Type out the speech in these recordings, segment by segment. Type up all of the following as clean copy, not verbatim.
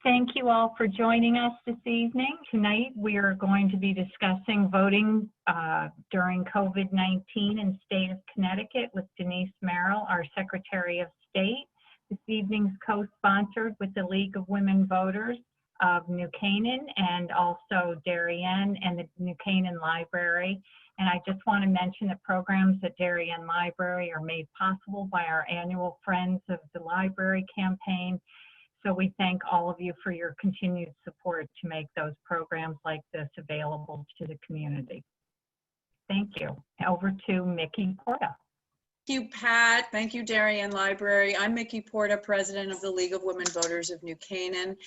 Thank you all for joining us this evening. Tonight we are going to be discussing voting during COVID-19 in the state of Connecticut with Denise Merrill, our Secretary of State. This evening's co-sponsored with the League of Women Voters of New Canaan and also Darien and the New Canaan Library. And I just want to mention that programs at Darien Library are made possible by our annual Friends of the Library campaign. So we thank all of you for your continued support to make those programs like this available to the community. Thank you. Over to Mickey Porta. Thank you, Pat. Thank you, Darien Library. I'm Mickey Porta, President of the League of Women Voters of New Canaan.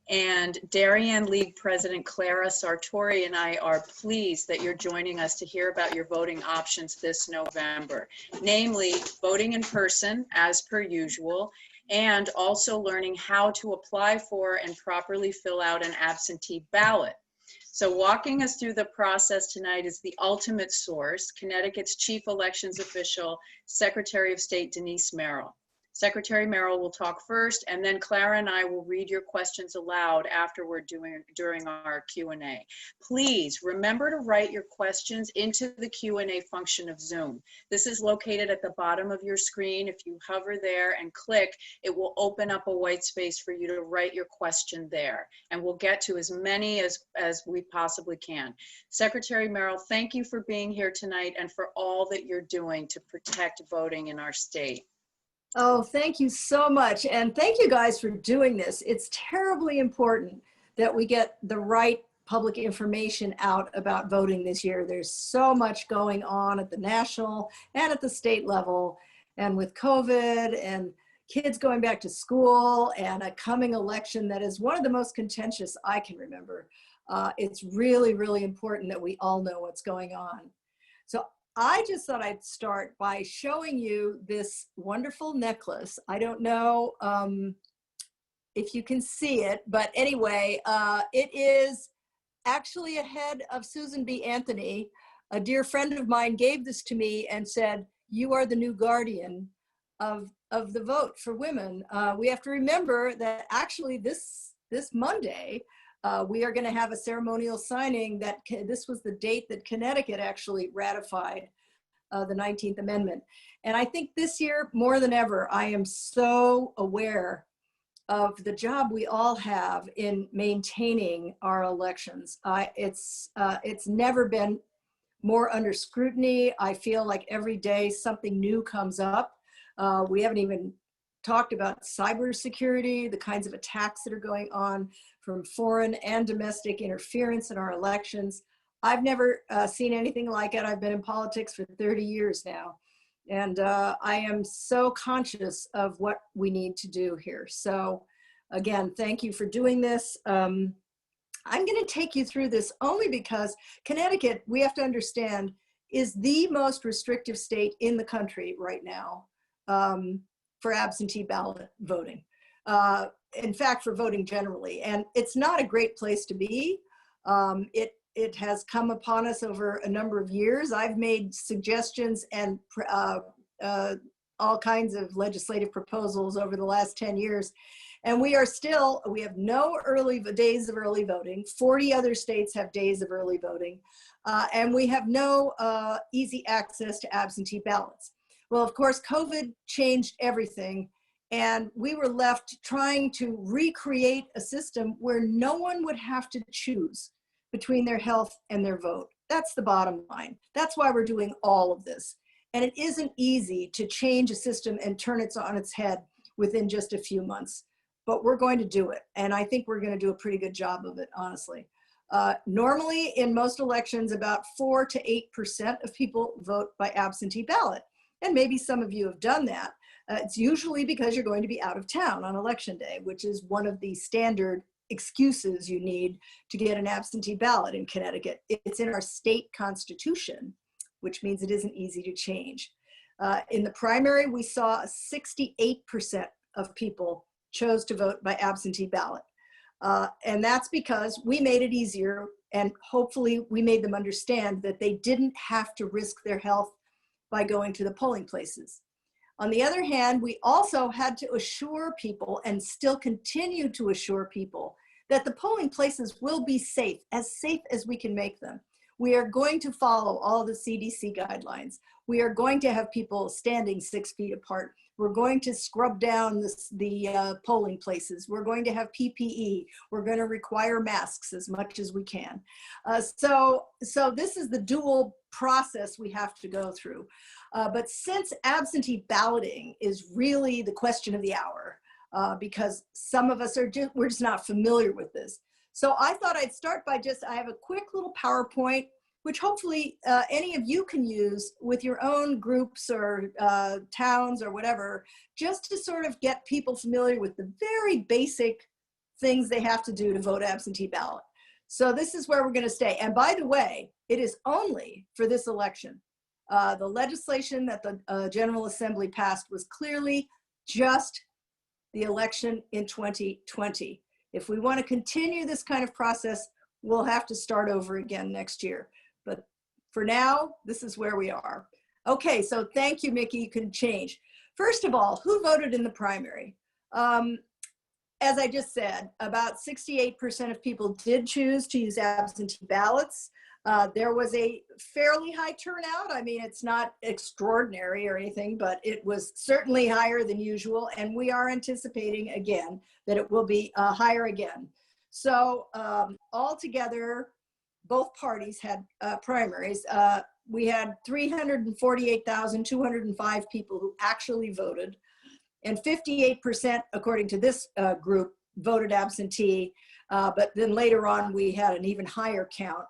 And Darien League President Clara Sartori and I are pleased that you're joining us to hear about your voting options this November, namely voting in person as per usual, and also learning how to apply for and properly fill out an absentee ballot. So walking us through the process tonight is the ultimate source, Connecticut's Chief Elections Official, Secretary of State Denise Merrill. Secretary Merrill will talk first, and then Clara and I will read your questions aloud afterward during our Q&A. Please remember to write your questions into the Q&A function of Zoom. This is located at the bottom of your screen. If you hover there and click, it will open up a white space for you to write your question there, and we'll get to as many as we possibly can. Secretary Merrill, thank you for being here tonight and for all that you're doing to protect voting in our state. Oh, thank you so much. And thank you guys for doing this. It's terribly important that we get the right public information out about voting this year. There's so much going on at the national and at the state level. And with COVID and kids going back to school and a coming election that is one of the most contentious I can remember, it's really, really important that we all know what's going on. So I just thought I'd start by showing you this wonderful necklace. I don't know if you can see it, but anyway, it is actually a head of Susan B. Anthony. A dear friend of mine gave this to me and said, "You are the new guardian of the vote for women." We have to remember that actually this Monday, we are going to have a ceremonial signing that this was the date that Connecticut actually ratified the 19th Amendment. And I think this year, more than ever, I am so aware of the job we all have in maintaining our elections. It's never been more under scrutiny. I feel like every day something new comes up. We haven't even talked about cybersecurity, the kinds of attacks that are going on from foreign and domestic interference in our elections. I've never seen anything like it. I've been in politics for 30 years now. And I am so conscious of what we need to do here. So again, thank you for doing this. I'm gonna take you through this only because Connecticut, we have to understand, is the most restrictive state in the country right now for absentee ballot voting. In fact, for voting generally. And it's not a great place to be. It has come upon us over a number of years. I've made suggestions and all kinds of legislative proposals over the last 10 years. And we have no days of early voting. 40 other states have days of early voting. And we have no easy access to absentee ballots. Well, of course, COVID changed everything. And we were left trying to recreate a system where no one would have to choose between their health and their vote. That's the bottom line. That's why we're doing all of this. And it isn't easy to change a system and turn it on its head within just a few months, but we're going to do it. And I think we're going to do a pretty good job of it, honestly. Normally in most elections, about 4 to 8% of people vote by absentee ballot. And maybe some of you have done that. It's usually because you're going to be out of town on election day, which is one of the standard excuses you need to get an absentee ballot in Connecticut. It's in our state constitution, which means it isn't easy to change. In the primary, we saw 68% of people chose to vote by absentee ballot. And that's because we made it easier, and hopefully we made them understand that they didn't have to risk their health by going to the polling places. On the other hand, we also had to assure people and still continue to assure people that the polling places will be safe as we can make them. We are going to follow all the CDC guidelines. We are going to have people standing 6 feet apart. We're going to scrub down the polling places. We're going to have PPE. We're going to require masks as much as we can. So this is the dual process we have to go through. But since absentee balloting is really the question of the hour, because some of us we're just not familiar with this. So I thought I'd start by I have a quick little PowerPoint, which hopefully any of you can use with your own groups or towns or whatever, just to sort of get people familiar with the very basic things they have to do to vote absentee ballot. So this is where we're going to stay. And by the way, it is only for this election. The legislation that the General Assembly passed was clearly just the election in 2020. If we want to continue this kind of process, we'll have to start over again next year. But for now, this is where we are. Okay, so thank you, Mickey. You can change. First of all, who voted in the primary? As I just said, about 68% of people did choose to use absentee ballots. There was a fairly high turnout. I mean, it's not extraordinary or anything, but it was certainly higher than usual. And we are anticipating again that it will be higher again. So altogether, both parties had primaries. We had 348,205 people who actually voted, and 58%, according to this group, voted absentee. But then later on, we had an even higher count.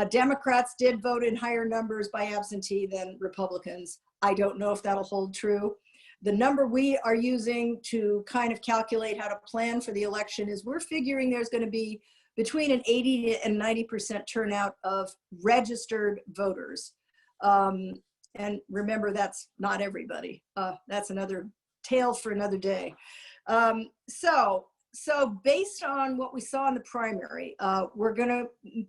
Democrats did vote in higher numbers by absentee than Republicans. I don't know if that'll hold true. The number we are using to kind of calculate how to plan for the election is we're figuring there's going to be between an 80 and 90% turnout of registered voters. And remember, that's not everybody. That's another tale for another day. So based on what we saw in the primary, we're going to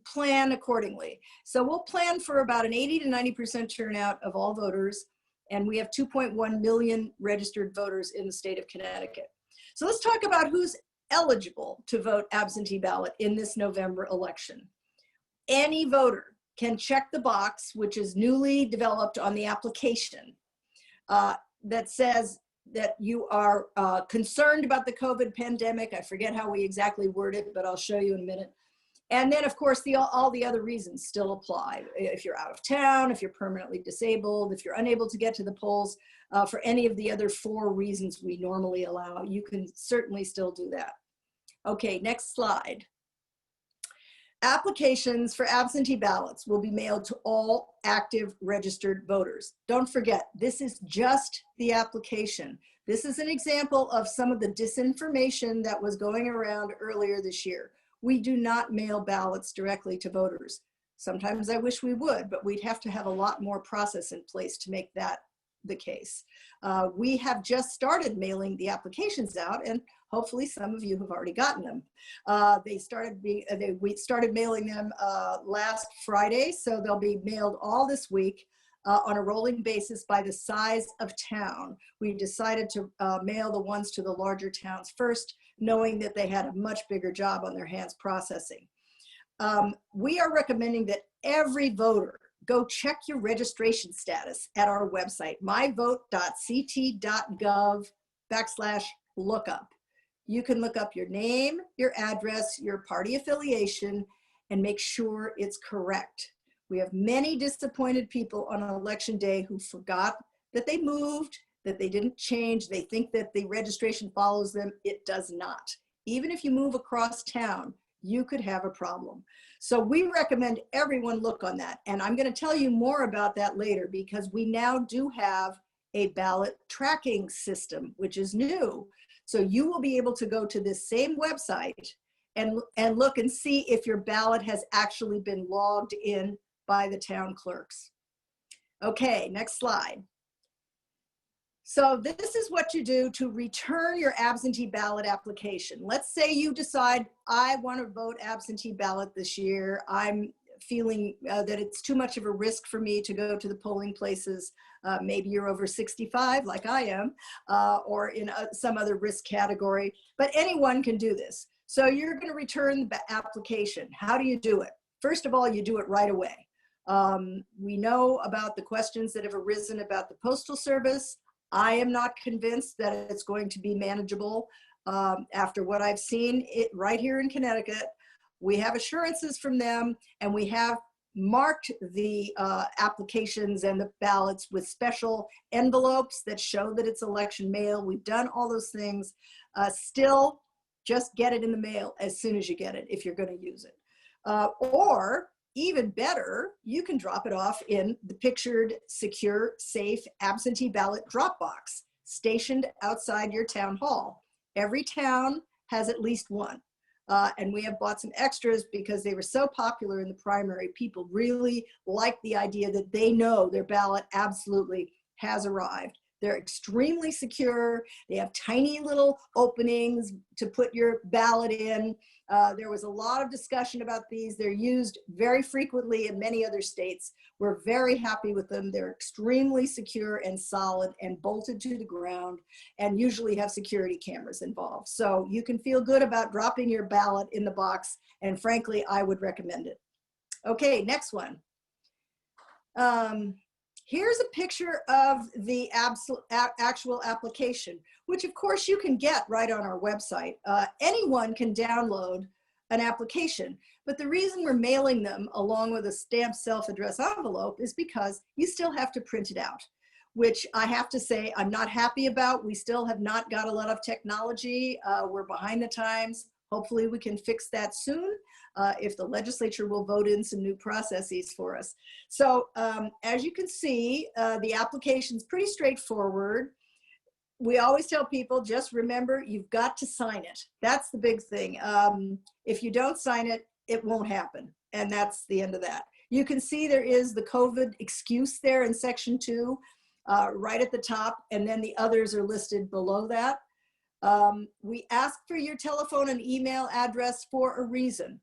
plan accordingly. So we'll plan for about an 80 to 90% turnout of all voters, and we have 2.1 million registered voters in the state of Connecticut. So let's talk about who's eligible to vote absentee ballot in this November election. Any voter can check the box, which is newly developed on the application, that says that you are concerned about the COVID pandemic. I forget how we exactly word it, but I'll show you in a minute. And then, of course, all the other reasons still apply. If you're out of town, if you're permanently disabled, if you're unable to get to the polls, for any of the other 4 reasons we normally allow, you can certainly still do that. Okay, next slide. Applications for absentee ballots will be mailed to all active registered voters. Don't forget, this is just the application. This is an example of some of the disinformation that was going around earlier this year. We do not mail ballots directly to voters. Sometimes I wish we would, but we'd have to have a lot more process in place to make that the case. We have just started mailing the applications out, and hopefully some of you have already gotten them. We started mailing them last Friday, so they'll be mailed all this week on a rolling basis by the size of town. We decided to mail the ones to the larger towns first, knowing that they had a much bigger job on their hands processing. We are recommending that every voter go check your registration status at our website, MyVote.CT.gov/lookup. You can look up your name, your address, your party affiliation, and make sure it's correct. We have many disappointed people on election day who forgot that they moved, that they didn't change. They think that the registration follows them. It does not. Even if you move across town, you could have a problem. So we recommend everyone look on that. And I'm going to tell you more about that later, because we now do have a ballot tracking system, which is new. So you will be able to go to this same website and look and see if your ballot has actually been logged in by the town clerks. Okay, next slide. So this is what you do to return your absentee ballot application. Let's say you decide, I want to vote absentee ballot this year. I'm feeling that it's too much of a risk for me to go to the polling places. Maybe you're over 65 like I am, or in some other risk category, but anyone can do this. So you're going to return the application. How do you do it? First of all, you do it right away. We know about the questions that have arisen about the Postal Service. I am not convinced that it's going to be manageable. After what I've seen right here in Connecticut, we have assurances from them, and we have marked the applications and the ballots with special envelopes that show that it's election mail. We've done all those things. Still, just get it in the mail as soon as you get it if you're going to use it. Or even better, you can drop it off in the pictured, secure, safe absentee ballot drop box stationed outside your town hall. Every town has at least one. And we have bought some extras because they were so popular in the primary. People really like the idea that they know their ballot absolutely has arrived. They're extremely secure. They have tiny little openings to put your ballot in. There was a lot of discussion about these. They're used very frequently in many other states. We're very happy with them. They're extremely secure and solid and bolted to the ground, and usually have security cameras involved. So you can feel good about dropping your ballot in the box, and frankly, I would recommend it. Okay, next one. Here's a picture of the actual application, which of course you can get right on our website. Anyone can download an application, but the reason we're mailing them along with a stamped self-addressed envelope is because you still have to print it out, which I have to say I'm not happy about. We still have not got a lot of technology. We're behind the times. Hopefully we can fix that soon if the legislature will vote in some new processes for us. So as you can see, the application's pretty straightforward. We always tell people, just remember, you've got to sign it. That's the big thing. If you don't sign it, it won't happen. And that's the end of that. You can see there is the COVID excuse there in section 2, right at the top, and then the others are listed below that. We ask for your telephone and email address for a reason.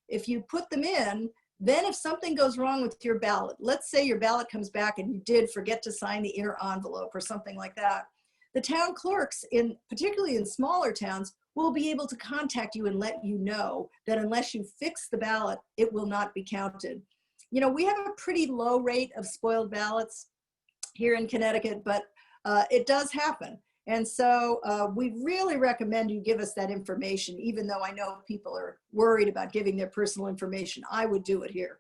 If you put them in, then if something goes wrong with your ballot, let's say your ballot comes back and you did forget to sign the inner envelope or something like that, the town clerks, particularly in smaller towns, will be able to contact you and let you know that unless you fix the ballot, it will not be counted. You know, we have a pretty low rate of spoiled ballots here in Connecticut, but it does happen. And so we really recommend you give us that information, even though I know people are worried about giving their personal information. I would do it here.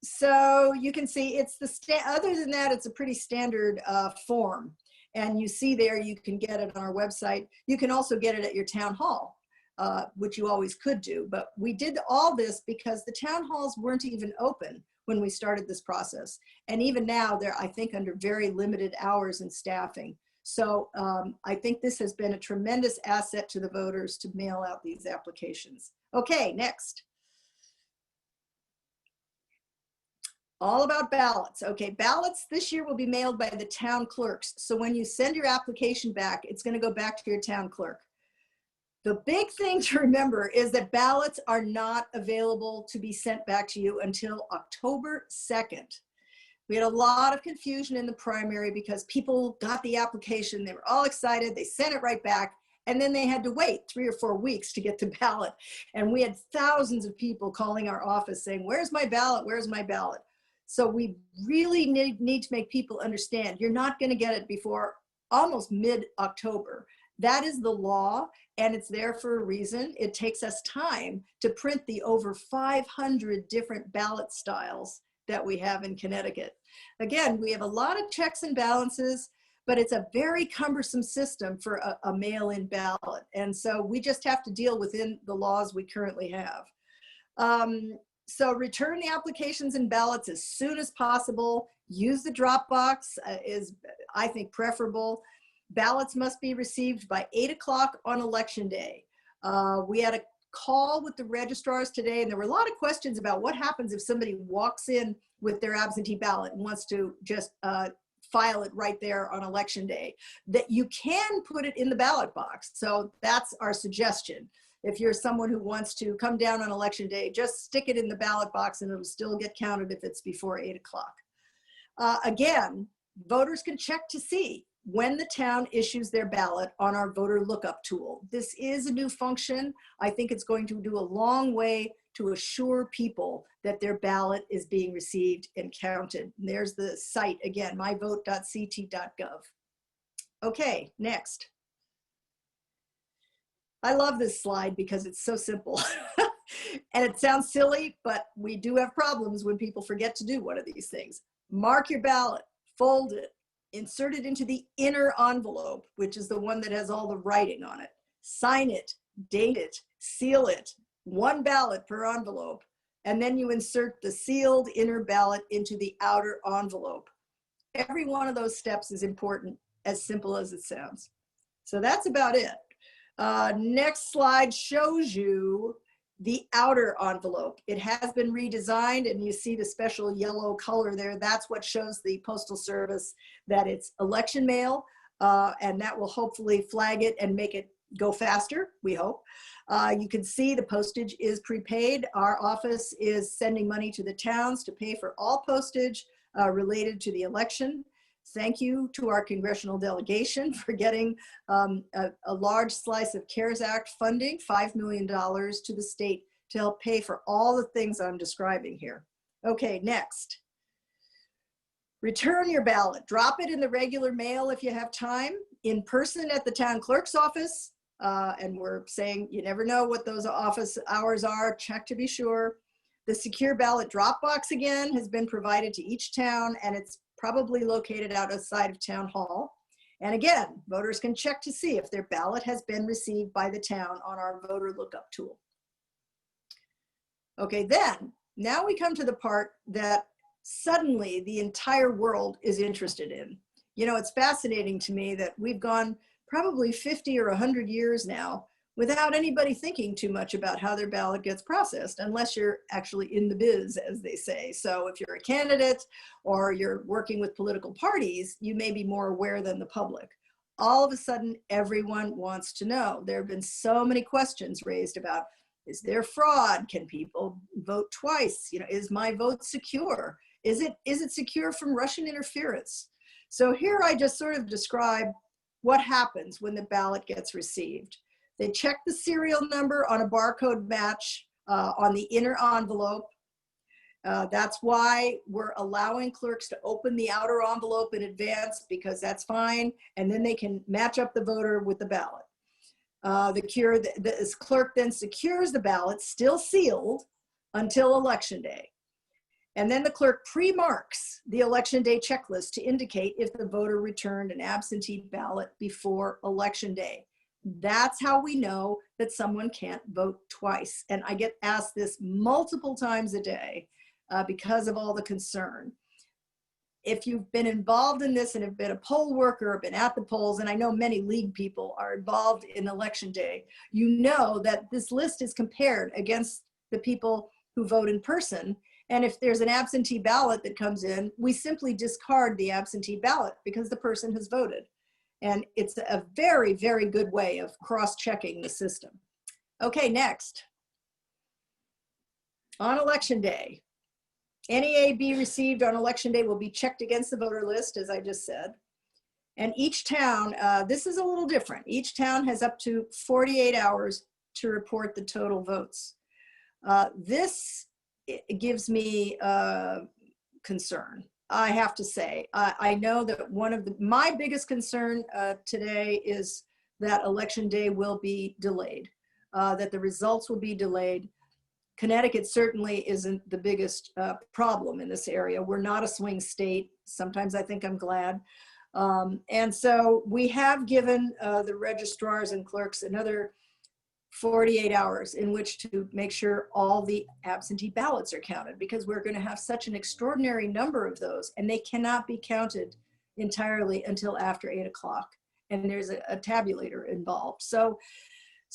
So you can see it's other than that, it's a pretty standard form. And you see there, you can get it on our website. You can also get it at your town hall, which you always could do. But we did all this because the town halls weren't even open when we started this process. And even now, they're, I think, under very limited hours and staffing. So I think this has been a tremendous asset to the voters to mail out these applications. Okay, next. All about ballots. Okay, ballots this year will be mailed by the town clerks. So when you send your application back, it's going to go back to your town clerk. The big thing to remember is that ballots are not available to be sent back to you until October 2nd. We had a lot of confusion in the primary because people got the application, they were all excited, they sent it right back, and then they had to wait 3 or 4 weeks to get the ballot. And we had thousands of people calling our office saying, where's my ballot, where's my ballot? So we really need to make people understand you're not going to get it before almost mid-October. That is the law, and it's there for a reason. It takes us time to print the over 500 different ballot styles that we have in Connecticut. Again, we have a lot of checks and balances, but it's a very cumbersome system for a mail-in ballot. And so we just have to deal within the laws we currently have. So return the applications and ballots as soon as possible. Use the drop box is, I think, preferable. Ballots must be received by 8 o'clock on election day. We had a call with the registrars today, and there were a lot of questions about what happens if somebody walks in with their absentee ballot and wants to just file it right there on election day. That you can put it in the ballot box. So that's our suggestion. If you're someone who wants to come down on election day, just stick it in the ballot box and it'll still get counted if it's before 8 o'clock. Again, voters can check to see when the town issues their ballot on our voter lookup tool. This is a new function. I think it's going to do a long way to assure people that their ballot is being received and counted. And there's the site again, MyVote.CT.gov. Okay, next. I love this slide because it's so simple. And it sounds silly, but we do have problems when people forget to do one of these things. Mark your ballot, fold it, insert it into the inner envelope, which is the one that has all the writing on it. Sign it, date it, seal it, one ballot per envelope, and then you insert the sealed inner ballot into the outer envelope. Every one of those steps is important, as simple as it sounds. So that's about it. Next slide shows you the outer envelope. It has been redesigned, and you see the special yellow color there. That's what shows the Postal Service that it's election mail, and that will hopefully flag it and make it go faster, we hope. You can see the postage is prepaid. Our office is sending money to the towns to pay for all postage related to the election. Thank you to our congressional delegation for getting a large slice of CARES Act funding, $5 million to the state to help pay for all the things I'm describing here. Okay, next. Return your ballot. Drop it in the regular mail if you have time, in person at the town clerk's office. And we're saying you never know what those office hours are. Check to be sure. The secure ballot drop box again has been provided to each town, and it's probably located outside of town hall. And again, voters can check to see if their ballot has been received by the town on our voter lookup tool. Okay, then, now we come to the part that suddenly the entire world is interested in. You know, it's fascinating to me that we've gone probably 50 or 100 years now without anybody thinking too much about how their ballot gets processed, unless you're actually in the biz, as they say. So if you're a candidate or you're working with political parties, you may be more aware than the public. All of a sudden, everyone wants to know. There have been so many questions raised about, is there fraud? Can people vote twice? You know, is my vote secure? Is it secure from Russian interference? So here I just sort of describe what happens when the ballot gets received. They check the serial number on a barcode match on the inner envelope. That's why we're allowing clerks to open the outer envelope in advance, because that's fine. And then they can match up the voter with the ballot. The clerk then secures the ballot, still sealed, until election day. And then the clerk pre-marks the election day checklist to indicate if the voter returned an absentee ballot before election day. That's how we know that someone can't vote twice. And I get asked this multiple times a day because of all the concern. If you've been involved in this and have been a poll worker or been at the polls, and I know many league people are involved in election day, you know that this list is compared against the people who vote in person. And if there's an absentee ballot that comes in, we simply discard the absentee ballot because the person has voted. And it's a very, very good way of cross-checking the system. Okay, next. On election day, any AB received on election day will be checked against the voter list, as I just said. And each town, this is a little different. Each town has up to 48 hours to report the total votes. This gives me concern. I have to say, I know that my biggest concern today is that election day will be delayed, that the results will be delayed. Connecticut certainly isn't the biggest problem in this area. We're not a swing state. Sometimes I think I'm glad. And so we have given the registrars and clerks another 48 hours in which to make sure all the absentee ballots are counted, because we're going to have such an extraordinary number of those, and they cannot be counted entirely until after 8 o'clock. And there's a tabulator involved. So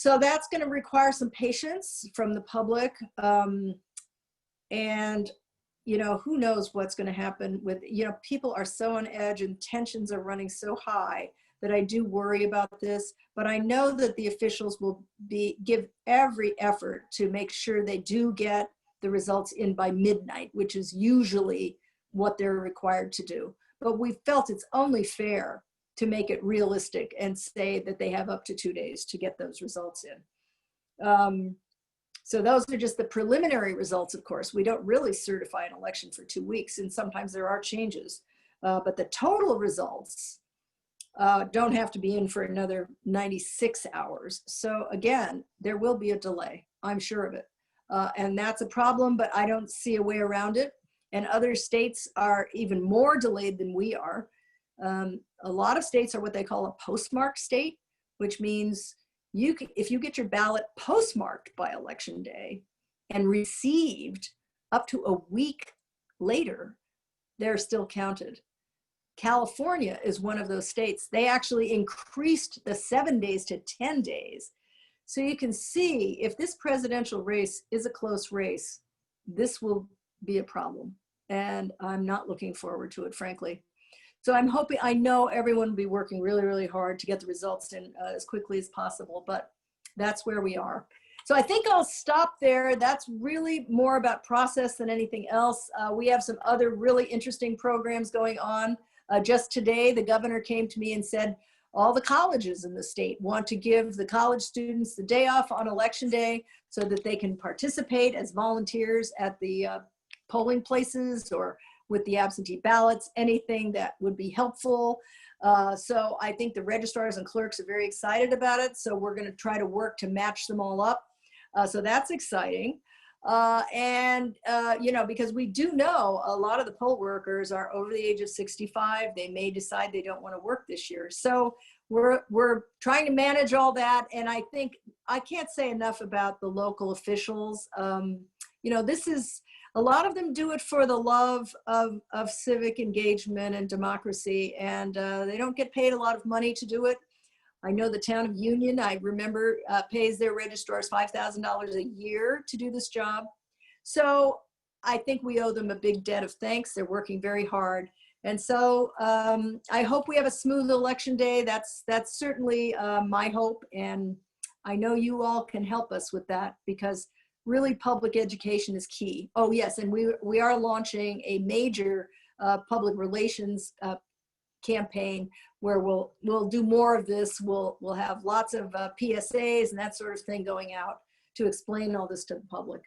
that's going to require some patience from the public. And, who knows what's going to happen with, people are so on edge and tensions are running so high that I do worry about this, but I know that the officials will give every effort to make sure they do get the results in by midnight, which is usually what they're required to do. But we felt it's only fair to make it realistic and say that they have up to 2 days to get those results in. So those are just the preliminary results, of course. We don't really certify an election for 2 weeks, and sometimes there are changes. But the total results don't have to be in for another 96 hours. So again, there will be a delay. I'm sure of it. And that's a problem, but I don't see a way around it. And other states are even more delayed than we are. A lot of states are what they call a postmark state, which means if you get your ballot postmarked by election day and received up to a week later, they're still counted. California is one of those states. They actually increased the 7 days to 10 days. So you can see if this presidential race is a close race, this will be a problem. And I'm not looking forward to it, frankly. So I'm hoping, I know everyone will be working really, really hard to get the results in as quickly as possible, but that's where we are. So I think I'll stop there. That's really more about process than anything else. We have some other really interesting programs going on. Just today, the governor came to me and said, all the colleges in the state want to give the college students the day off on election day so that they can participate as volunteers at the polling places or with the absentee ballots, anything that would be helpful. So I think the registrars and clerks are very excited about it. So we're gonna try to work to match them all up. So that's exciting. Because we do know a lot of the poll workers are over the age of 65. They may decide they don't want to work this year. So we're trying to manage all that. And I think I can't say enough about the local officials. This is, a lot of them do it for the love of civic engagement and democracy, and they don't get paid a lot of money to do it. I know the town of Union, I remember, pays their registrars $5,000 a year to do this job. So I think we owe them a big debt of thanks. They're working very hard. And so I hope we have a smooth election day. That's certainly my hope. And I know you all can help us with that, because really public education is key. Oh yes, and we are launching a major public relations campaign where we'll do more of this. We'll have lots of PSAs and that sort of thing going out to explain all this to the public.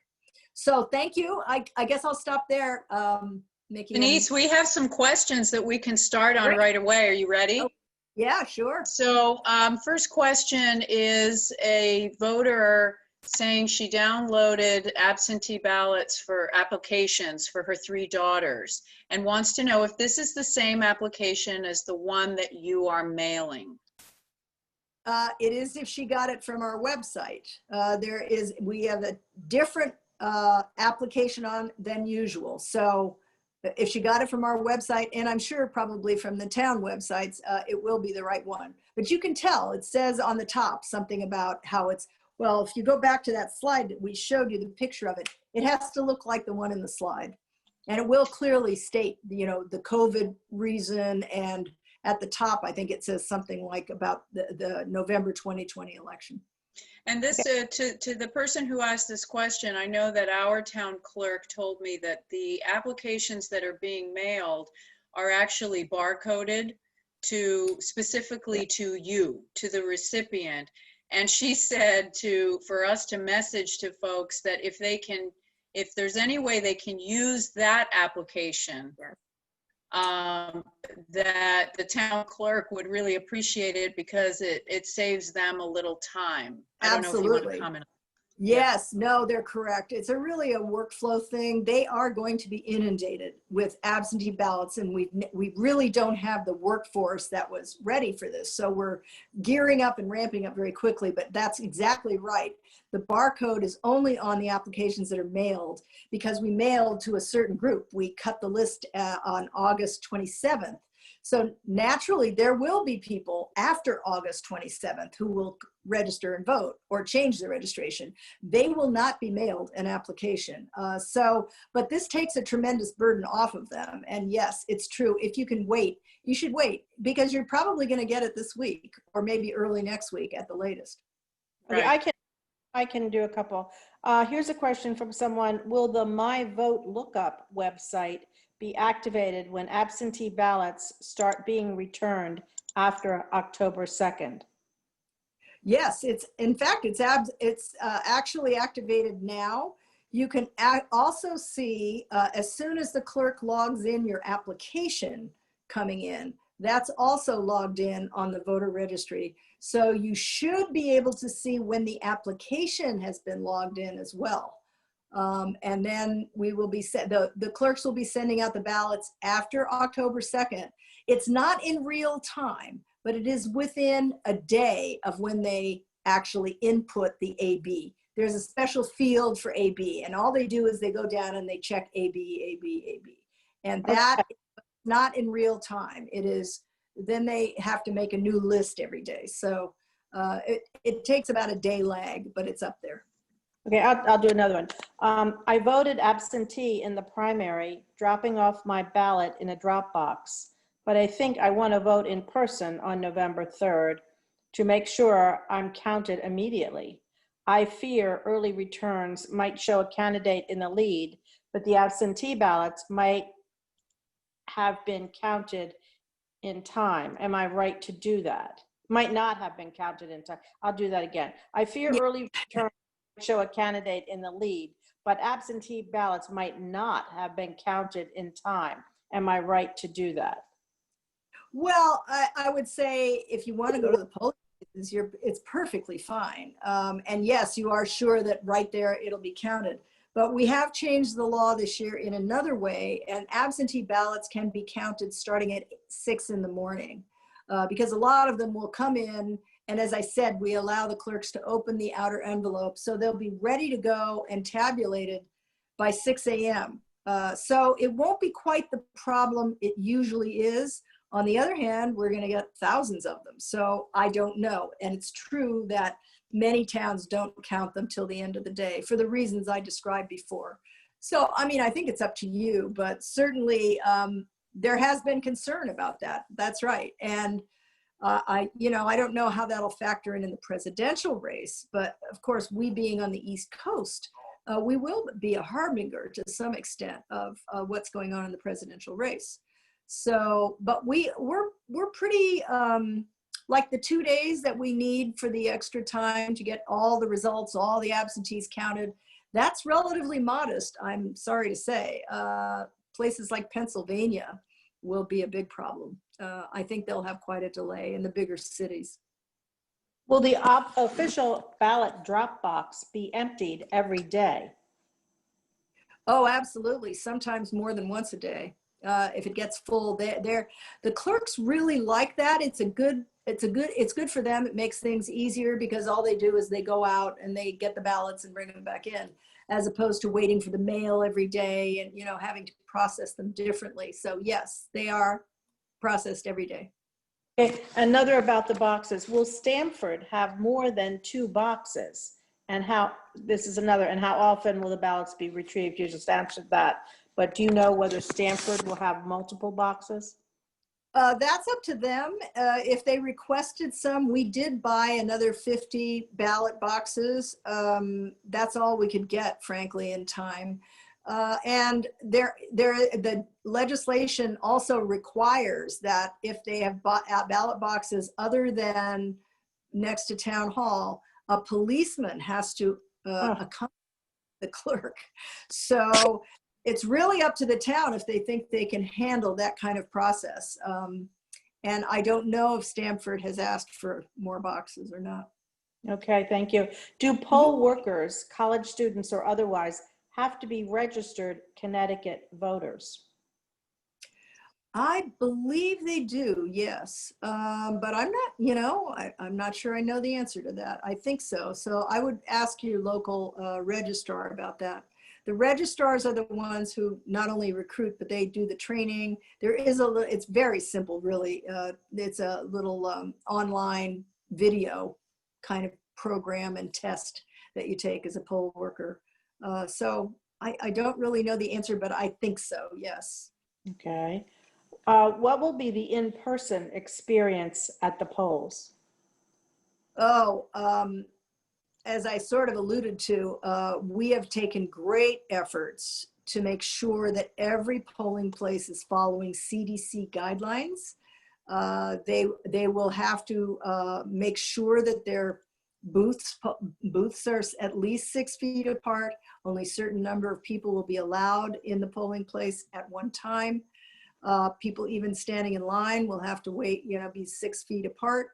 So thank you. I guess I'll stop there. Mickey. Denise, we have some questions that we can start on right away. Are you ready? Oh, yeah, sure. So first question is a voter saying she downloaded absentee ballots for applications for her 3 daughters and wants to know if this is the same application as the one that you are mailing. It is if she got it from our website. We have a different application on than usual. So if she got it from our website, and I'm sure probably from the town websites, it will be the right one. But you can tell, it says on the top something about how it's, well, if you go back to that slide that we showed you the picture of it, it has to look like the one in the slide. And it will clearly state, the COVID reason. And at the top, I think it says something like about the November 2020 election. And this, to the person who asked this question, I know that our town clerk told me that the applications that are being mailed are actually barcoded specifically to you, to the recipient. And she said for us to message to folks that if there's any way they can use that application, that the town clerk would really appreciate it, because it saves them a little time. I don't know if you want to comment. Yes, no, they're correct. It's really a workflow thing. They are going to be inundated with absentee ballots, and we really don't have the workforce that was ready for this. So we're gearing up and ramping up very quickly, but that's exactly right. The barcode is only on the applications that are mailed, because we mailed to a certain group. We cut the list on August 27th. So naturally, there will be people after August 27th who will register and vote or change their registration. They will not be mailed an application. But this takes a tremendous burden off of them. And yes, it's true. If you can wait, you should wait, because you're probably going to get it this week or maybe early next week at the latest. Okay, Right. I can do a couple. Here's a question from someone. Will the MyVote Lookup website be activated when absentee ballots start being returned after October 2nd? Yes, in fact, it's actually activated now. You can also see as soon as the clerk logs in your application coming in, that's also logged in on the voter registry. So you should be able to see when the application has been logged in as well. And then we will be the clerks will be sending out the ballots after October 2nd. It's not in real time, but it is within a day of when they actually input the AB. There's a special field for AB, and all they do is they go down and they check AB, AB, AB. And that is not in real time. It is, then they have to make a new list every day. So it takes about a day lag, but it's up there. Okay, I'll do another one. I voted absentee in the primary, dropping off my ballot in a drop box, but I think I want to vote in person on November 3rd to make sure I'm counted immediately. I fear early returns might show a candidate in the lead, but the absentee ballots might have been counted in time. Am I right to do that? Might not have been counted in time. I'll do that again. I fear early returns show a candidate in the lead, but absentee ballots might not have been counted in time. Am I right to do that? Well, I would say if you want to go to the polling places, it's perfectly fine. And yes, you are sure that right there it'll be counted. But we have changed the law this year in another way, and absentee ballots can be counted starting at 6 in the morning, because a lot of them will come in. And as I said, we allow the clerks to open the outer envelope, so they'll be ready to go and tabulated by 6 a.m. So it won't be quite the problem it usually is. On the other hand, we're going to get thousands of them. So I don't know. And it's true that many towns don't count them till the end of the day for the reasons I described before. So, I mean, I think it's up to you, but certainly there has been concern about that. That's right. And I don't know how that'll factor in the presidential race, but of course, we being on the East Coast, we will be a harbinger to some extent of what's going on in the presidential race. So, but we're pretty, like the 2 days that we need for the extra time to get all the results, all the absentees counted, that's relatively modest, I'm sorry to say. Places like Pennsylvania will be a big problem. I think they'll have quite a delay in the bigger cities. Will the official ballot drop box be emptied every day? Oh, absolutely. Sometimes more than once a day. If it gets full, the clerks really like that. It's good for them. It makes things easier because all they do is they go out and they get the ballots and bring them back in, as opposed to waiting for the mail every day and, having to process them differently. So yes, they are processed every day. Okay. Another about the boxes. Will Stamford have more than 2 boxes? And how often will the ballots be retrieved? You just answered that. But do you know whether Stamford will have multiple boxes? That's up to them. If they requested some, we did buy another 50 ballot boxes. That's all we could get, frankly, in time. And the legislation also requires that if they have ballot boxes other than next to town hall, a policeman has to accompany the clerk. So it's really up to the town if they think they can handle that kind of process. And I don't know if Stamford has asked for more boxes or not. Okay, thank you. Do poll workers, college students or otherwise, have to be registered Connecticut voters? I believe they do, yes. But I'm not, I'm not sure I know the answer to that. I think so. So I would ask your local registrar about that. The registrars are the ones who not only recruit, but they do the training. There is it's very simple, really. It's a little online video kind of program and test that you take as a poll worker. So I don't really know the answer, but I think so, yes. Okay. What will be the in-person experience at the polls? Oh, as I sort of alluded to, we have taken great efforts to make sure that every polling place is following CDC guidelines. They will have to make sure that their booths are at least 6 feet apart. Only a certain number of people will be allowed in the polling place at one time. People even standing in line will have to wait, be 6 feet apart.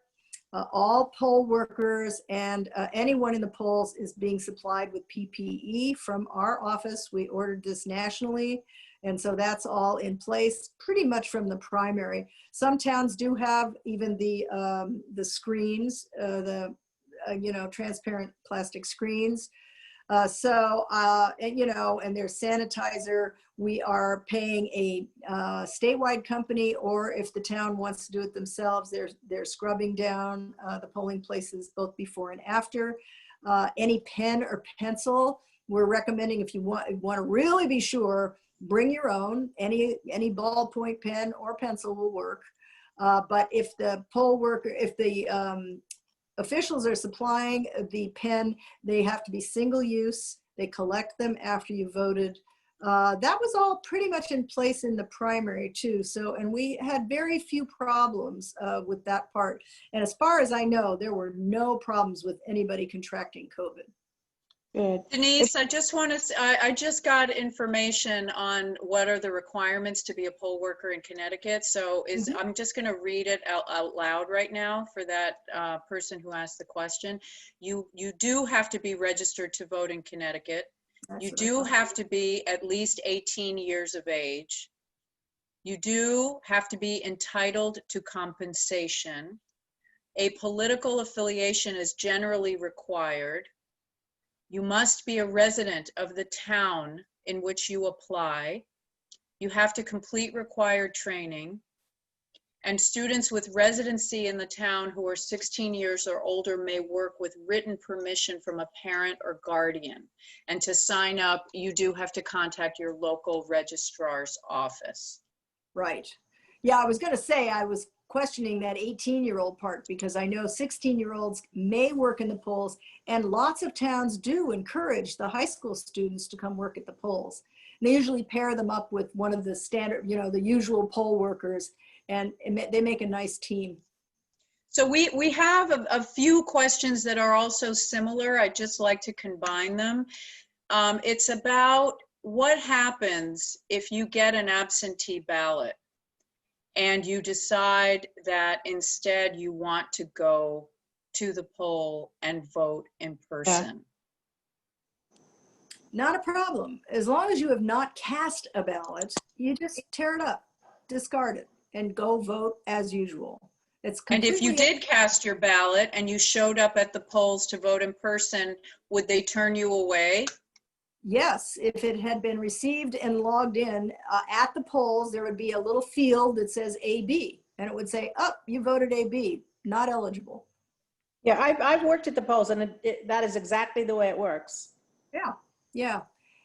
All poll workers and anyone in the polls is being supplied with PPE from our office. We ordered this nationally, and so that's all in place pretty much from the primary. Some towns do have even the screens, transparent plastic screens. And there's sanitizer. We are paying a statewide company, or if the town wants to do it themselves, they're scrubbing down the polling places both before and after. Any pen or pencil, we're recommending, if you want to really be sure, bring your own. Any ballpoint pen or pencil will work. But if the poll worker, if the officials are supplying the pen, they have to be single use. They collect them after you voted. That was all pretty much in place in the primary too. So, and we had very few problems with that part. And as far as I know, there were no problems with anybody contracting COVID. Good. Denise, I just got information on what are the requirements to be a poll worker in Connecticut. So I'm just going to read it out loud right now for that person who asked the question. You do have to be registered to vote in Connecticut. You do have to be at least 18 years of age. You do have to be entitled to compensation. A political affiliation is generally required. You must be a resident of the town in which you apply. You have to complete required training. And students with residency in the town who are 16 years or older may work with written permission from a parent or guardian. And to sign up, you do have to contact your local registrar's office. Right. Yeah, I was going to say, I was questioning that 18-year-old part, because I know 16-year-olds may work in the polls, and lots of towns do encourage the high school students to come work at the polls. And they usually pair them up with one of the standard, the usual poll workers, and they make a nice team. So we have a few questions that are also similar. I'd just like to combine them. It's about what happens if you get an absentee ballot and you decide that instead you want to go to the poll and vote in person. Not a problem. As long as you have not cast a ballot, you just tear it up, discard it, and go vote as usual. And if you did cast your ballot and you showed up at the polls to vote in person, would they turn you away? Yes, if it had been received and logged in at the polls, there would be a little field that says AB, and it would say, oh, you voted AB, not eligible. Yeah, I've worked at the polls, and that is exactly the way it works. Yeah,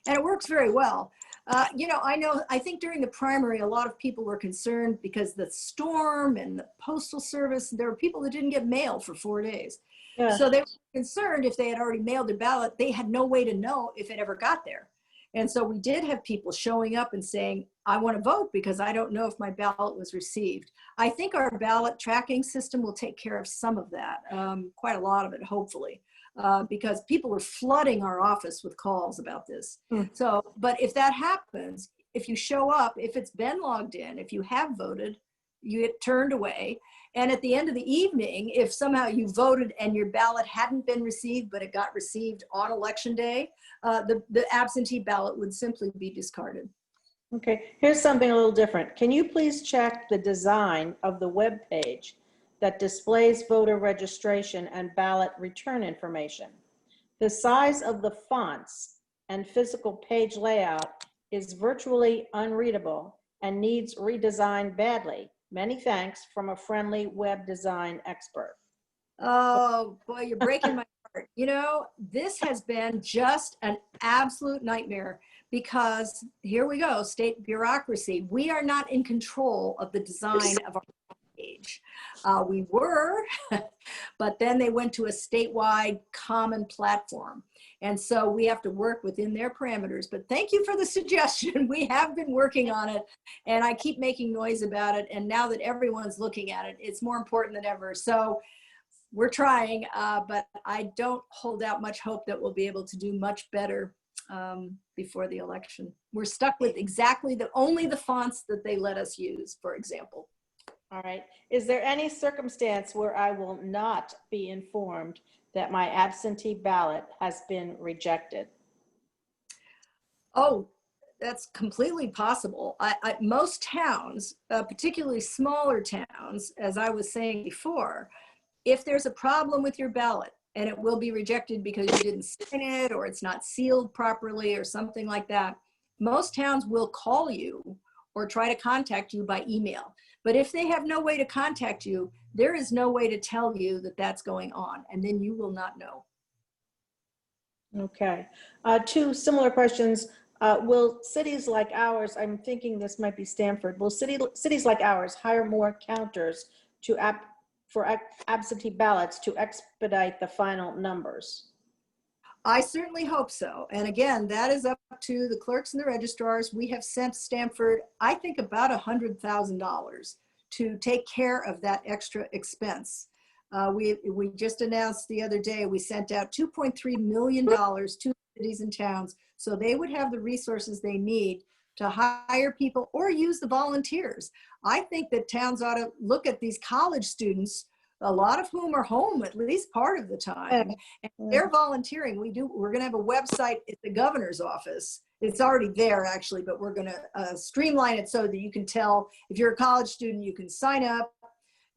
and it works very well. I think during the primary, a lot of people were concerned because the storm and the postal service, there were people that didn't get mail for 4 days. Yeah. So they were concerned if they had already mailed their ballot, they had no way to know if it ever got there. And so we did have people showing up and saying, I want to vote because I don't know if my ballot was received. I think our ballot tracking system will take care of some of that, quite a lot of it, hopefully. Because people were flooding our office with calls about this. So, but if that happens, if you show up, if it's been logged in, if you have voted, you get turned away. And at the end of the evening, if somehow you voted and your ballot hadn't been received, but it got received on election day, the absentee ballot would simply be discarded. Okay, here's something a little different. Can you please check the design of the web page that displays voter registration and ballot return information? The size of the fonts and physical page layout is virtually unreadable and needs redesign badly. Many thanks from a friendly web design expert. Oh, boy, you're breaking my heart. You know, this has been just an absolute nightmare because here we go, state bureaucracy. We are not in control of the design of our page. We were, but then they went to a statewide common platform. And so we have to work within their parameters. But thank you for the suggestion. We have been working on it and I keep making noise about it. And now that everyone's looking at it, it's more important than ever. So we're trying, but I don't hold out much hope that we'll be able to do much better before the election. We're stuck with exactly only the fonts that they let us use, for example. All right. Is there any circumstance where I will not be informed that my absentee ballot has been rejected? Oh, that's completely possible. Most towns, particularly smaller towns, as I was saying before, if there's a problem with your ballot and it will be rejected because you didn't sign it or it's not sealed properly or something like that, most towns will call you or try to contact you by email. But if they have no way to contact you, there is no way to tell you that that's going on, and then you will not know. Okay. Two similar questions. Will cities like ours, I'm thinking this might be Stamford, will cities like ours hire more counters for absentee ballots to expedite the final numbers? I certainly hope so. And again, that is up to the clerks and the registrars. We have sent Stamford, I think, about $100,000 to take care of that extra expense. We just announced the other day, we sent out $2.3 million to cities and towns so they would have the resources they need to hire people or use the volunteers. I think that towns ought to look at these college students, a lot of whom are home at least part of the time, and they're volunteering. We're going to have a website at the governor's office. It's already there actually, but we're going to streamline it so that you can tell if you're a college student, you can sign up,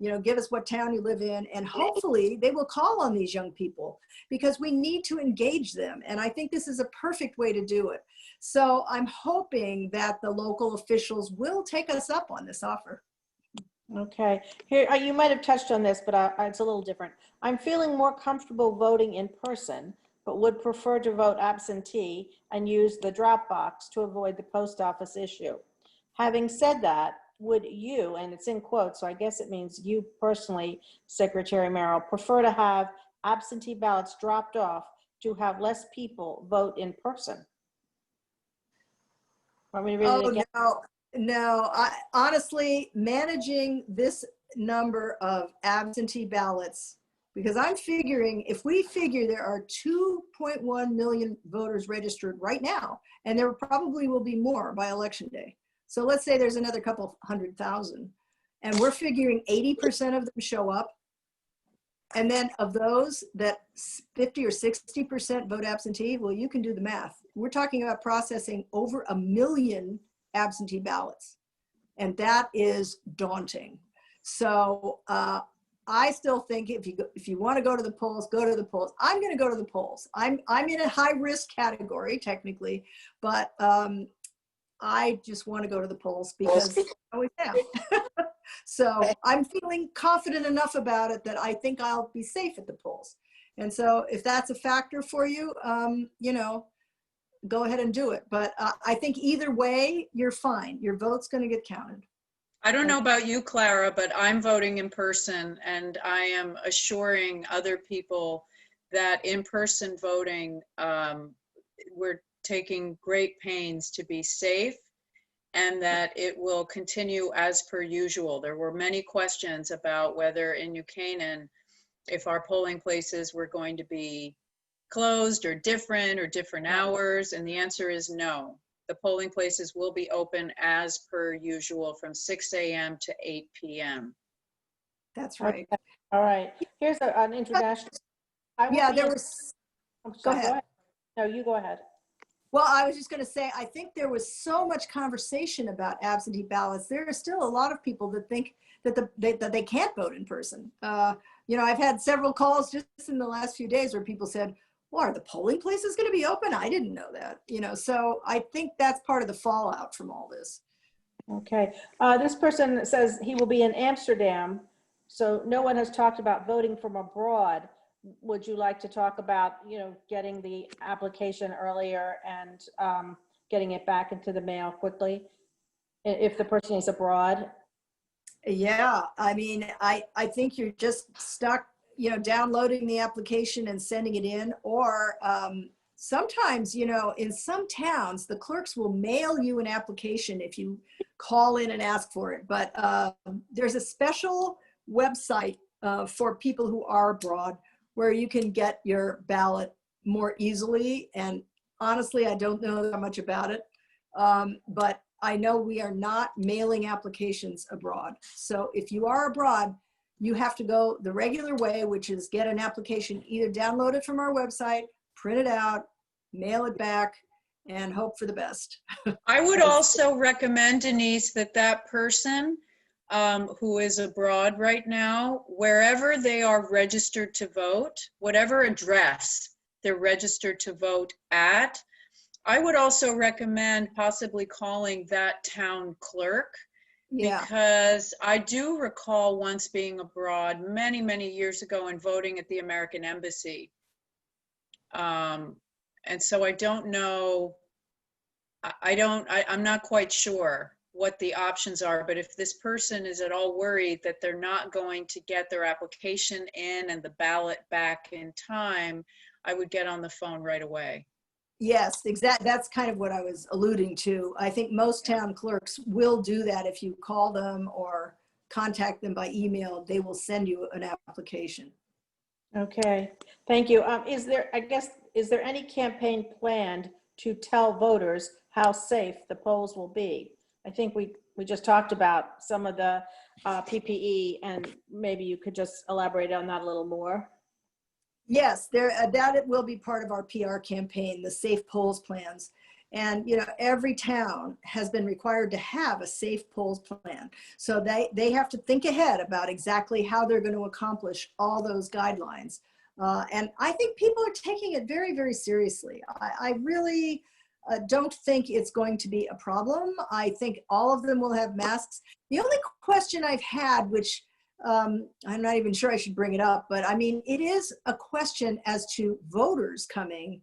you know, give us what town you live in, and hopefully they will call on these young people because we need to engage them. And I think this is a perfect way to do it. So I'm hoping that the local officials will take us up on this offer. Okay, here, you might have touched on this, but it's a little different. I'm feeling more comfortable voting in person, but would prefer to vote absentee and use the drop box to avoid the post office issue. Having said that, would you, and it's in quotes, so I guess it means you personally, Secretary Merrill, prefer to have absentee ballots dropped off to have less people vote in person? Want me to read it again? No, honestly, managing this number of absentee ballots, because I'm figuring if we figure there are 2.1 million voters registered right now, and there probably will be more by election day. So let's say there's another couple 100,000, and we're figuring 80% of them show up. And then of those that 50 or 60% vote absentee, well, you can do the math. We're talking about processing over 1 million absentee ballots. And that is daunting. So I still think if you want to go to the polls, go to the polls. I'm going to go to the polls. I'm in a high risk category technically, but I just want to go to the polls because I always have. So I'm feeling confident enough about it that I think I'll be safe at the polls. And so if that's a factor for you, you know, go ahead and do it. But I think either way, you're fine. Your vote's going to get counted. I don't know about you, Clara, but I'm voting in person, and I am assuring other people that in-person voting, we're taking great pains to be safe and that it will continue as per usual. There were many questions about whether in New Canaan, if our polling places were going to be closed or different hours, and the answer is no. The polling places will be open as per usual from 6 a.m. to 8 p.m. That's right. Okay. All right. Here's an international. Yeah, there was. Go ahead. No, you go ahead. Well, I was just going to say, I think there was so much conversation about absentee ballots. There are still a lot of people that think that that they can't vote in person. You know, I've had several calls just in the last few days where people said, well, are the polling places going to be open? I didn't know that, you know, so I think that's part of the fallout from all this. Okay. This person says he will be in Amsterdam, so no one has talked about voting from abroad. Would you like to talk about, you know, getting the application earlier and getting it back into the mail quickly if the person is abroad? Yeah, I mean, I think you're just stuck, you know, downloading the application and sending it in, or sometimes, you know, in some towns, the clerks will mail you an application if you call in and ask for it. But there's a special website for people who are abroad where you can get your ballot more easily. And honestly, I don't know that much about it, but I know we are not mailing applications abroad. So if you are abroad, you have to go the regular way, which is get an application, either download it from our website, print it out, mail it back, and hope for the best. I would also recommend, Denise, that that person who is abroad right now, wherever they are registered to vote, whatever address they're registered to vote at, I would also recommend possibly calling that town clerk, Yeah, because I do recall once being abroad many, many years ago and voting at the American Embassy. And so I don't know, I'm not quite sure what the options are, but if this person is at all worried that they're not going to get their application in and the ballot back in time, I would get on the phone right away. yes, exactly. That's kind of what I was alluding to. I think most town clerks will do that. If you call them or contact them by email, they will send you an application. Okay, thank you. Is there any campaign planned to tell voters how safe the polls will be? I think we just talked about some of the PPE, and maybe you could just elaborate on that a little more. Yes, that it will be part of our PR campaign, the Safe Polls plans. And, you know, every town has been required to have a safe polls plan. So they have to think ahead about exactly how they're going to accomplish all those guidelines. And I think people are taking it very, very seriously. I really don't think it's going to be a problem. I think all of them will have masks. The only question I've had, which I'm not even sure I should bring it up, but I mean, it is a question as to voters coming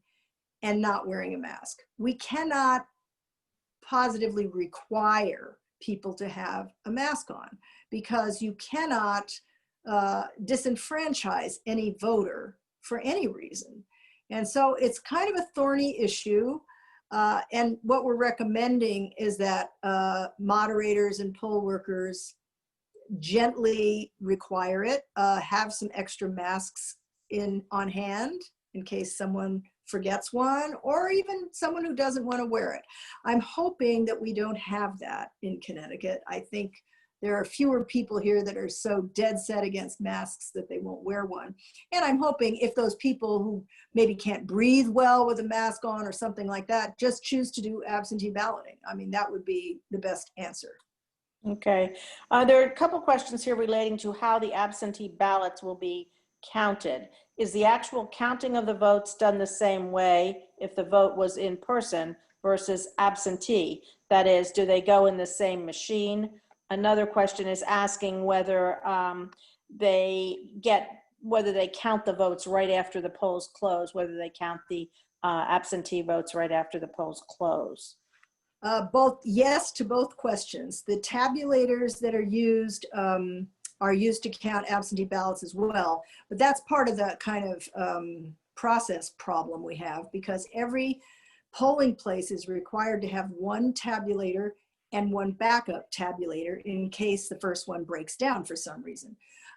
and not wearing a mask. We cannot positively require people to have a mask on, because you cannot disenfranchise any voter for any reason. And so it's kind of a thorny issue. And what we're recommending is that moderators and poll workers gently require it, have some extra masks on hand in case someone forgets one, or even someone who doesn't want to wear it. I'm hoping that we don't have that in Connecticut. I think there are fewer people here that are so dead set against masks that they won't wear one. And I'm hoping if those people who maybe can't breathe well with a mask on or something like that, just choose to do absentee balloting. I mean, that would be the best answer. Okay. There are a couple questions here relating to how the absentee ballots will be counted. Is the actual counting of the votes done the same way if the vote was in person versus absentee? That is, do they go in the same machine? Another question is asking whether whether they count the votes right after the polls close, whether they count the absentee votes right after the polls close. Both, yes to both questions. The tabulators that are used to count absentee ballots as well, but that's part of the kind of process problem we have, because every polling place is required to have one tabulator and one backup tabulator in case the first one breaks down for some reason.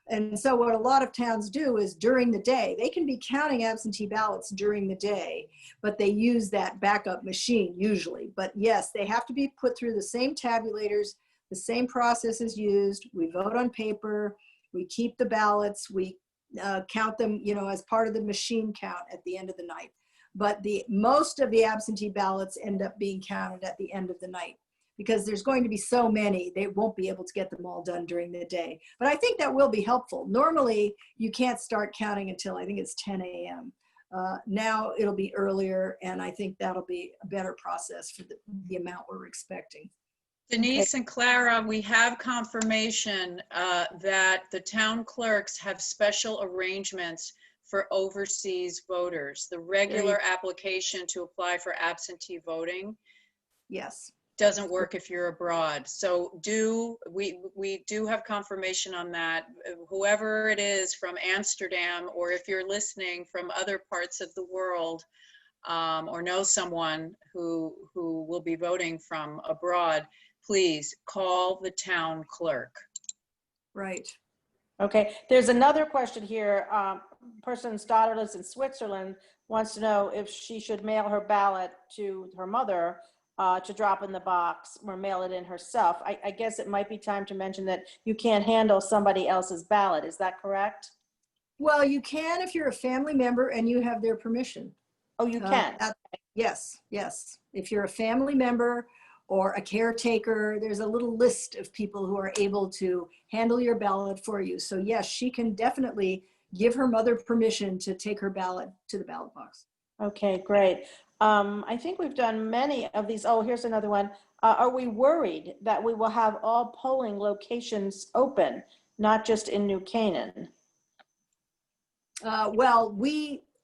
And so what a lot of towns do is during the day, they can be counting absentee ballots during the day, but they use that backup machine usually. But yes, they have to be put through the same tabulators, the same process is used. We vote on paper, we keep the ballots, we count them, you know, as part of the machine count at the end of the night. But most of the absentee ballots end up being counted at the end of the night, because there's going to be so many, they won't be able to get them all done during the day. But I think that will be helpful. Normally, you can't start counting until I think it's 10 a.m. Now it'll be earlier, and I think that'll be a better process for the amount we're expecting. Denise and Clara, we have confirmation that the town clerks have special arrangements for overseas voters. The regular application to apply for absentee voting Yes. doesn't work if you're abroad. So we do have confirmation on that. Whoever it is from Amsterdam, or if you're listening from other parts of the world, or know someone who will be voting from abroad, please call the town clerk. Right. Okay, there's another question here. Person's daughter lives in Switzerland, wants to know if she should mail her ballot to her mother to drop in the box or mail it in herself. I guess it might be time to mention that you can't handle somebody else's ballot. Is that correct? Well, you can if you're a family member and you have their permission. Oh, you can? Yes, yes. If you're a family member or a caretaker, there's a little list of people who are able to handle your ballot for you. So yes, she can definitely give her mother permission to take her ballot to the ballot box. Okay, great. I think we've done many of these. Oh, here's another one. Are we worried that we will have all polling locations open, not just in New Canaan? Well,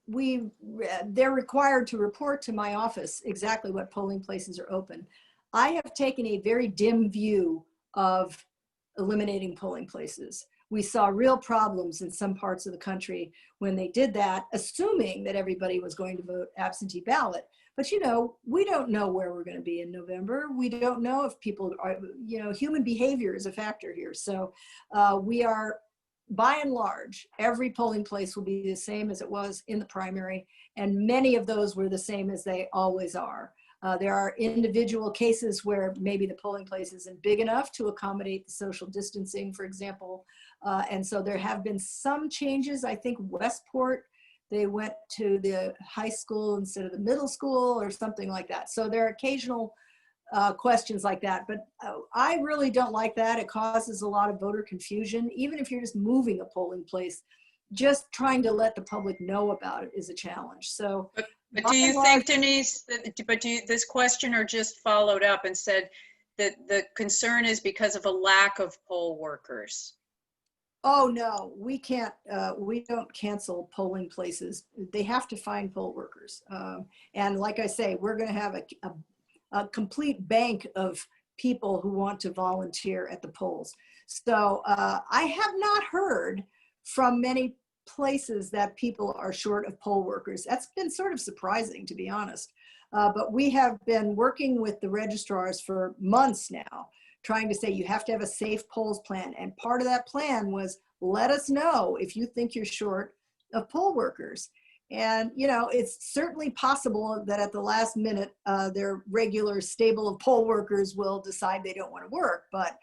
they're required to report to my office exactly what polling places are open. I have taken a very dim view of eliminating polling places. We saw real problems in some parts of the country when they did that, assuming that everybody was going to vote absentee ballot. But you know, we don't know where we're going to be in November. We don't know if people are, you know, human behavior is a factor here. So we are, by and large, every polling place will be the same as it was in the primary, and many of those were the same as they always are. There are individual cases where maybe the polling place isn't big enough to accommodate the social distancing, for example. And so there have been some changes. I think Westport, they went to the high school instead of the middle school or something like that. So there are occasional questions like that, but I really don't like that. It causes a lot of voter confusion. Even if you're just moving a polling place, just trying to let the public know about it is a challenge. So, but do you think, Denise, this questioner just followed up and said that the concern is because of a lack of poll workers? Oh no, we can't, we don't cancel polling places. They have to find poll workers. And like I say, we're gonna have a complete bank of people who want to volunteer at the polls. So I have not heard from many places that people are short of poll workers. That's been sort of surprising, to be honest. But we have been working with the registrars for months now, trying to say you have to have a safe polls plan. And part of that plan was, let us know if you think you're short of poll workers. And, you know, it's certainly possible that at the last minute, their regular stable of poll workers will decide they don't want to work. But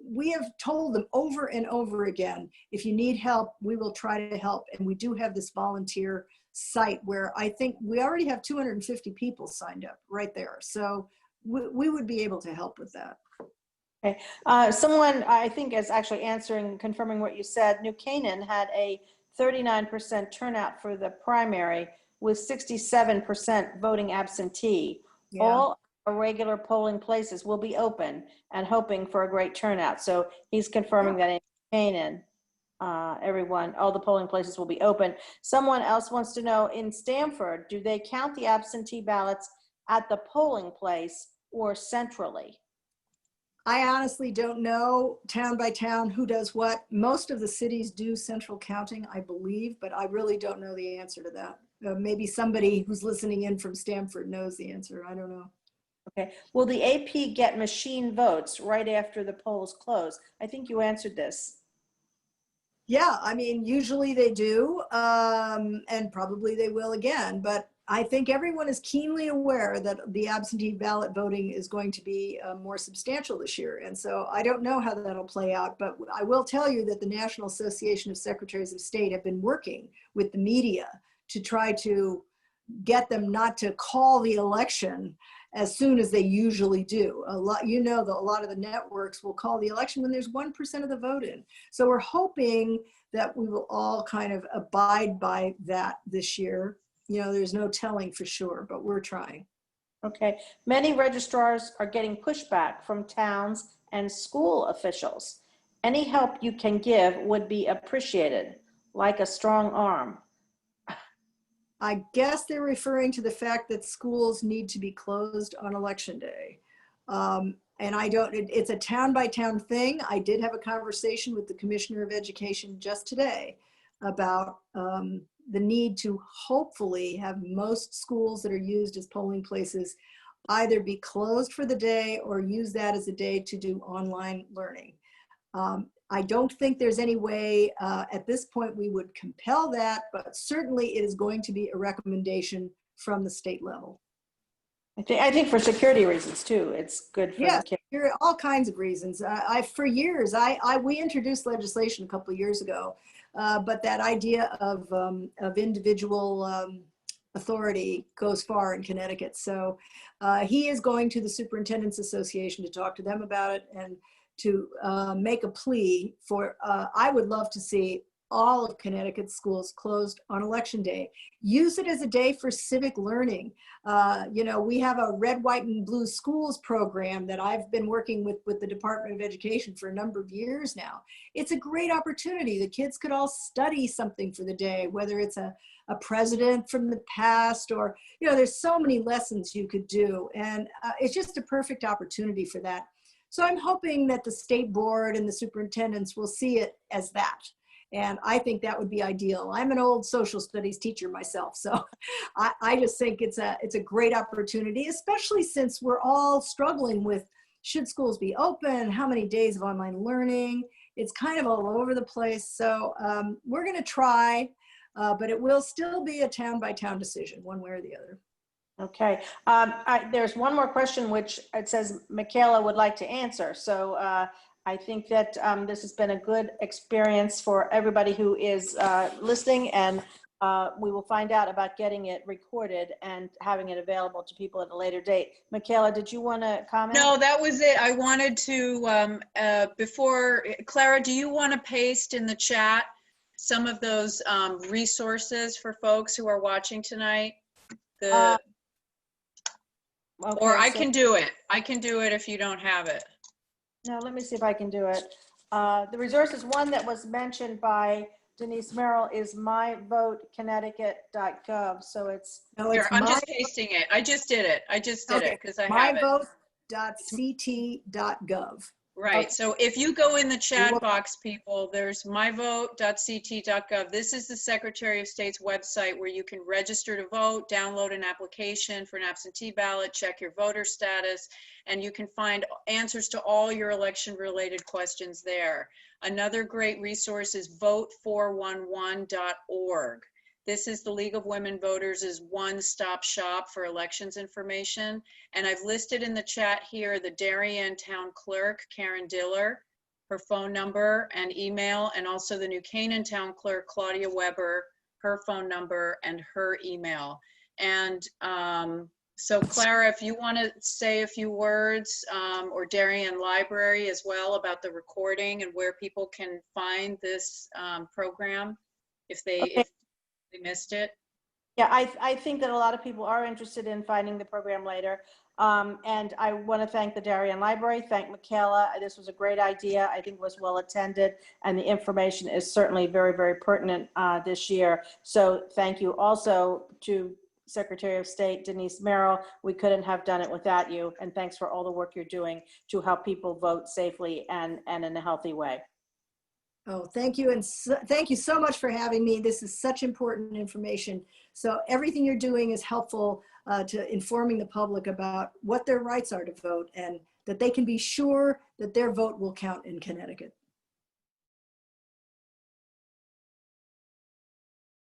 we have told them over and over again, if you need help, we will try to help. And we do have this volunteer site where I think we already have 250 people signed up right there. So we would be able to help with that. Okay. Someone I think is actually confirming what you said. New Canaan had a 39% turnout for the primary with 67% voting absentee. Yeah. All our regular polling places will be open and hoping for a great turnout. So he's confirming that in Canaan, all the polling places will be open. Someone else wants to know, in Stamford, do they count the absentee ballots at the polling place or centrally? I honestly don't know town by town who does what. Most of the cities do central counting, I believe, but I really don't know the answer to that. Maybe somebody who's listening in from Stamford knows the answer. I don't know. Okay. Will the AP get machine votes right after the polls close? I think you answered this. Yeah, I mean, usually they do, and probably they will again, but I think everyone is keenly aware that the absentee ballot voting is going to be more substantial this year. And so I don't know how that'll play out, but I will tell you that the National Association of Secretaries of State have been working with the media to try to get them not to call the election as soon as they usually do. A lot of the networks will call the election when there's 1% of the vote in. So we're hoping that we will all kind of abide by that this year. You know, there's no telling for sure, but we're trying. Okay. Many registrars are getting pushback from towns and school officials. Any help you can give would be appreciated, like a strong arm. I guess they're referring to the fact that schools need to be closed on election day. And I don't, it's a town by town thing. I did have a conversation with the Commissioner of Education just today about the need to hopefully have most schools that are used as polling places either be closed for the day or use that as a day to do online learning. I don't think there's any way at this point we would compel that, but certainly it is going to be a recommendation from the state level. I think for security reasons too, it's good for the kids. There are all kinds of reasons. For years, we introduced legislation a couple of years ago, but that idea of individual authority goes far in Connecticut. So he is going to the Superintendent's Association to talk to them about it and to make a plea for, I would love to see all of Connecticut's schools closed on election day. Use it as a day for civic learning. You know, we have a red, white, and blue schools program that I've been working with the Department of Education for a number of years now. It's a great opportunity. The kids could all study something for the day, whether it's a president from the past or, you know, there's so many lessons you could do. And it's just a perfect opportunity for that. So I'm hoping that the state board and the superintendents will see it as that. And I think that would be ideal. I'm an old social studies teacher myself, so I just think it's a great opportunity, especially since we're all struggling with, should schools be open? How many days of online learning? It's kind of all over the place. So we're going to try, but it will still be a town by town decision, one way or the other. Okay. There's one more question, which it says Michaela would like to answer. So I think that this has been a good experience for everybody who is listening, and we will find out about getting it recorded and having it available to people at a later date. Michaela, did you want to comment? No, that was it. I wanted to, before, Clara, do you want to paste in the chat some of those resources for folks who are watching tonight? Okay, or I can do it. I can do it if you don't have it. No, let me see if I can do it. The resources, one that was mentioned by Denise Merrill is MyVote.Connecticut.gov. So it's No, here, it's I'm just pasting it. I just did it. I just did it because I have it. MyVote.CT.gov. Right. Okay. So if you go in the chat box, people, there's MyVote.CT.gov. This is the Secretary of State's website where you can register to vote, download an application for an absentee ballot, check your voter status, and you can find answers to all your election-related questions there. Another great resource is vote411.org. This is the League of Women Voters' one-stop shop for elections information. And I've listed in the chat here the Darien Town Clerk, Karen Diller, her phone number and email, and also the New Canaan Town Clerk, Claudia Weber, her phone number and her email. And so Clara, if you want to say a few words, or Darien Library as well, about the recording and where people can find this program if they, okay. if they missed it. Yeah, I think that a lot of people are interested in finding the program later. And I want to thank the Darien Library, thank Michaela. This was a great idea. I think it was well attended, and the information is certainly very, very pertinent this year. So thank you also to Secretary of State Denise Merrill. We couldn't have done it without you. And thanks for all the work you're doing to help people vote safely and in a healthy way. Oh, thank you. And thank you so much for having me. This is such important information. So everything you're doing is helpful to informing the public about what their rights are to vote and that they can be sure that their vote will count in Connecticut.